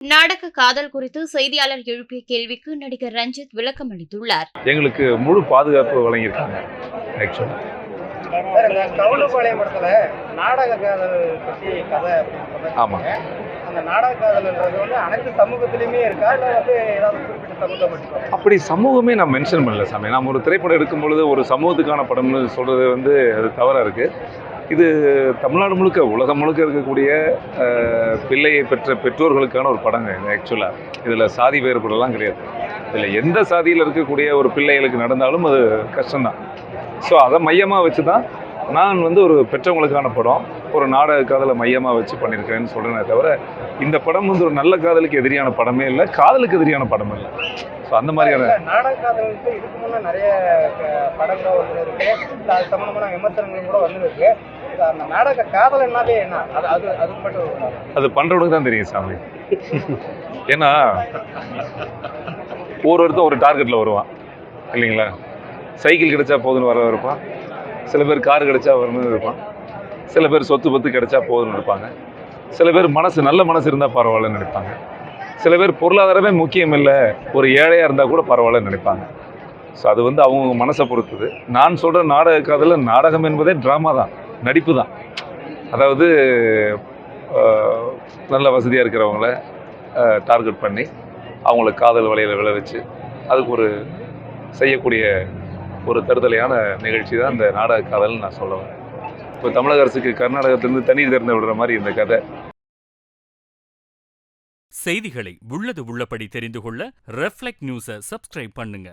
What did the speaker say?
நாடக காதல் குறித்து செய்தியாளர் எழுப்பிய கேள்விக்கு நடிகர் ரஞ்சித் விளக்கம் அளித்துள்ளார். எங்களுக்கு முழு பாதுகாப்பு வழங்கியிருக்காங்க. ஆக்சுவலா கவுண்டபாளையம் படத்துல நாடக காதல் பற்றி கதை ஆமாங்க. அந்த நாடக காதல்ன்றது வந்து அனைத்து சமூகத்திலுமே இருக்கா இல்லை வந்து ஏதாவது குறிப்பிட்ட சமூகம் மட்டும்? அப்படி சமூகமே நான் மென்ஷன் பண்ணல சாமி. நாம் ஒரு திரைப்படம் எடுக்கும் பொழுது ஒரு சமூகத்துக்கான படம்னு சொல்றது வந்து அது தவறாக இருக்கு. இது தமிழ்நாடு முழுக்க உலகம் முழுக்க இருக்கக்கூடிய பிள்ளையை பெற்ற பெற்றோர்களுக்கான ஒரு படங்க இது. ஆக்சுவலாக இதில் சாதி வேறுபாடெல்லாம் கிடையாது. இதில் எந்த சாதியில் இருக்கக்கூடிய ஒரு பிள்ளைகளுக்கு நடந்தாலும் அது கஷ்டம்தான். ஸோ அதை மையமாக வச்சு தான் நான் வந்து ஒரு பெற்றவங்களுக்கான படம், ஒரு நாடக காதலை மையமாக வச்சு பண்ணியிருக்கேன்னு சொல்கிறேனே தவிர, இந்த படம் வந்து ஒரு நல்ல காதலுக்கு எதிரியான படமே இல்லை, காதலுக்கு எதிரியான படம் இல்லை. ஸோ அந்த மாதிரியான நாடக காதல் இதுக்கு முன்னே நிறைய படங்கள் வந்து இருக்கு, அது சம்பந்தமான விமர்சனங்கள் கூட வந்துருக்கு. அந்த நாடக காதல் என்னவே என்ன அது அது அது மட்டும் அது பண்ணுறவனுக்கு தான் தெரியும் சாமி. ஏன்னா ஒருத்தன் ஒரு டார்கெட்டில் வருவான் இல்லைங்களா? சைக்கிள் கிடைச்சா போதுன்னு வர இருப்பான், சில பேர் கார் கிடைச்சா வரணும்னு இருப்பான், சில பேர் சொத்து பத்து கிடைச்சா போதுன்னு இருப்பாங்க, சில பேர் நல்ல மனசு இருந்தால் பரவாயில்லன்னு நினைப்பாங்க, சில பேர் பொருளாதாரமே முக்கியம் இல்லை, ஒரு ஏழையாக இருந்தால் கூட பரவாயில்லன்னு நினைப்பாங்க. ஸோ அது வந்து அவங்க மனசை பொறுத்தது. நான் சொல்கிற நாடக காதலில் நாடகம் என்பதே ட்ராமா தான், நடிப்பு தான். அதாவது நல்ல வசதியாக இருக்கிறவங்கள டார்கெட் பண்ணி அவங்கள காதல் வலையில் விழ வச்சு அதுக்கு ஒரு செய்யக்கூடிய ஒரு தருதலையான நிகழ்ச்சி தான் இந்த நாடக காதல்னு நான் சொல்லுவேன். இப்போ தமிழக அரசுக்கு கர்நாடகத்திலிருந்து தண்ணீர் திறந்து விடுற மாதிரி இந்த கதை. செய்திகளை உள்ளது உள்ளபடி தெரிந்து கொள்ள ரெஃப்ளெக்ட் நியூஸை சப்ஸ்கிரைப் பண்ணுங்க.